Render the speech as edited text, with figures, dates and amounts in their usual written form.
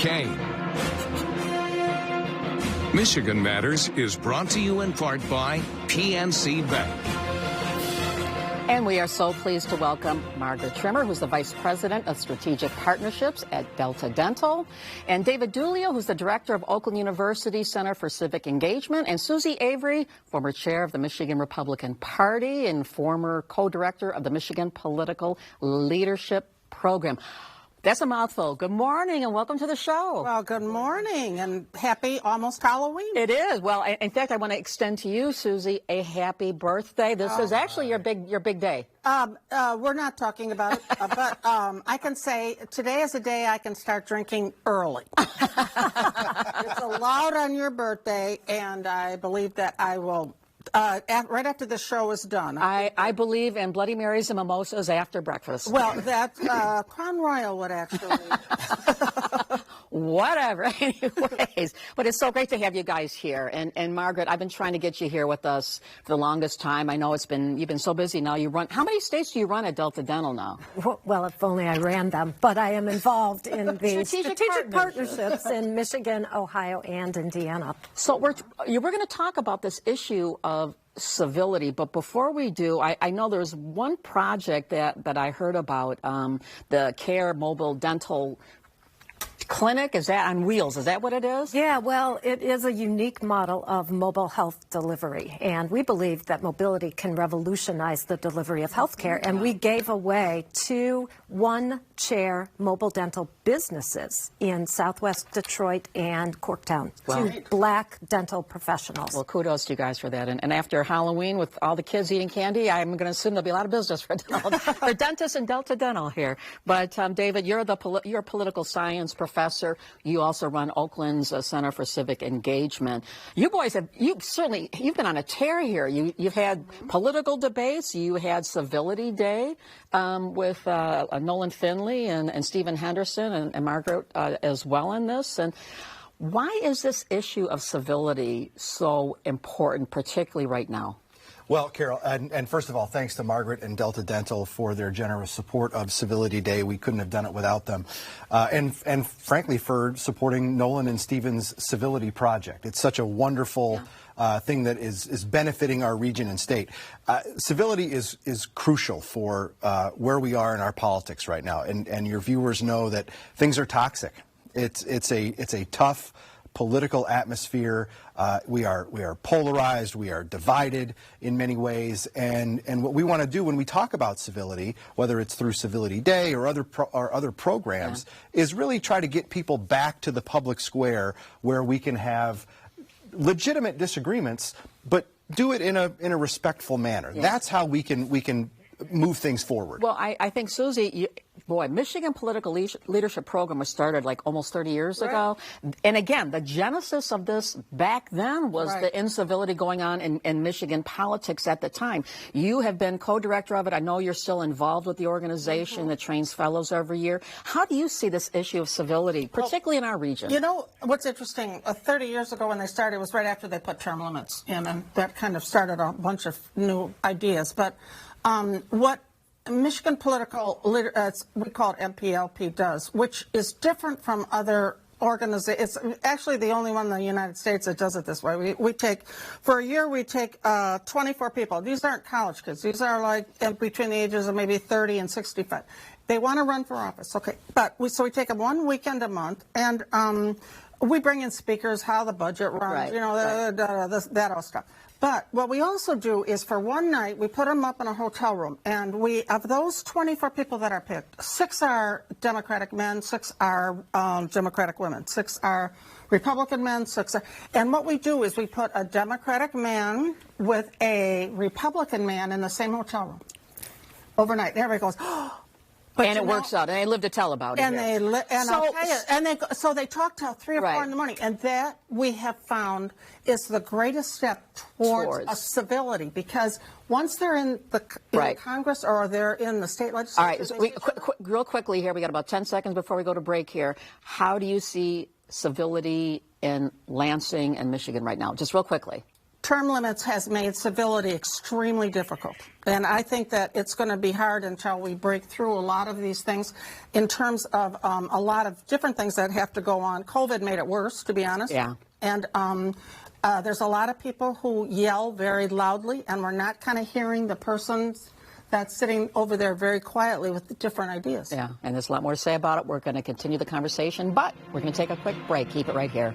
McCain. Michigan Matters is brought to you in part by PNC Bank. And we are so pleased to welcome Margaret Trimmer, who's the Vice President of Strategic Partnerships at Delta Dental, and David Dulio, who's the Director of Oakland University Center for Civic Engagement, and Susie Avery, former Chair of the Michigan Republican Party and former Co-Director of the Michigan Political Leadership Program. That's a mouthful. Good morning and welcome to the show. Well, good morning and happy almost Halloween. It is. Well, in fact, I want to extend to you, Susie, a happy birthday. This is actually your big day. We're not talking about it, but I can say today is a day I can start drinking early. It's allowed on your birthday, and I believe that I will. Right after the show is done. I believe in Bloody Marys and mimosas after breakfast. Well, that Crown Royal would actually. Whatever. Anyways, but it's so great to have you guys here. And Margaret, I've been trying to get you here with us for the longest time. I know you've been so busy now. You run. How many states do you run at Delta Dental now? Well, if only I ran them. But I am involved in the strategic partnerships in Michigan, Ohio, and Indiana. So we're going to talk about this issue of civility, but before we do, I know there's one project that I heard about, the CARE Mobile Dental Clinic. Is that on wheels? Is that what it is? Yeah, well, it is a unique model of mobile health delivery, and we believe that mobility can revolutionize the delivery of health care, and we gave away 2 one-chair mobile dental businesses in Southwest Detroit and Corktown to Black dental professionals. Well, kudos to you guys for that. And after Halloween, with all the kids eating candy, I'm going to assume there'll be a lot of business for dentists and Delta Dental here. But David, you're a political science professor. You also run Oakland's Center for Civic Engagement. You boys you've been on a tear here. You've had political debates. You had Civility Day with Nolan Finley and Stephen Henderson and Margaret as well in this. And why is this issue of civility so important, particularly right now? Well, Carol, and first of all, thanks to Margaret and Delta Dental for their generous support of Civility Day. We couldn't have done it without them. And frankly, for supporting Nolan and Stephen's Civility Project. It's such a wonderful thing that is benefiting our region and state. Civility is crucial for where we are in our politics right now. And your viewers know that things are toxic. It's a tough political atmosphere. We are polarized. We are divided in many ways. And what we want to do when we talk about civility, whether it's through Civility Day or other programs, is really try to get people back to the public square where we can have legitimate disagreements, but do it in a respectful manner. Yes. That's how we can move things forward. Well, I think, Susie, Michigan Political Leadership Program was started like almost 30 years ago. And again, the genesis of this back then was the incivility going on in Michigan politics at the time. You have been co-director of it. I know you're still involved with the organization that trains fellows every year. How do you see this issue of civility, particularly in our region? You know, what's interesting, 30 years ago when they started, it was right after they put term limits in, and that kind of started a bunch of new ideas. But what Michigan Political, we call it MPLP, does, which is different from other organizations. It's actually the only one in the United States that does it this way. We take, for a year, we take 24 people. These aren't college kids. These are like between the ages of maybe 30 and 65. They want to run for office, okay. But so we take them one weekend a month, and we bring in speakers, how the budget runs, that all stuff. But what we also do is for one night, we put them up in a hotel room, and of those 24 people that are picked, 6 are Democratic men, 6 are Democratic women, 6 are Republican men, 6 are, and what we do is we put a Democratic man with a Republican man in the same hotel room overnight. Everybody goes, oh. But and it works out, and they live to tell about it. And I'll tell you, so they talk till 3 or 4 in the morning, and that we have found is the greatest step towards a civility, because once they're in Congress or they're in the state legislature. All right, so real quickly here, we got about 10 seconds before we go to break here. How do you see civility in Lansing and Michigan right now? Just real quickly. term limits has made civility extremely difficult. And I think that it's going to be hard until we break through a lot of these things in terms of a lot of different things that have to go on. COVID made it worse, to be honest. Yeah. And there's a lot of people who yell very loudly, and we're not kind of hearing the persons that's sitting over there very quietly with the different ideas. Yeah, and there's a lot more to say about it. We're going to continue the conversation, but we're going to take a quick break. Keep it right here.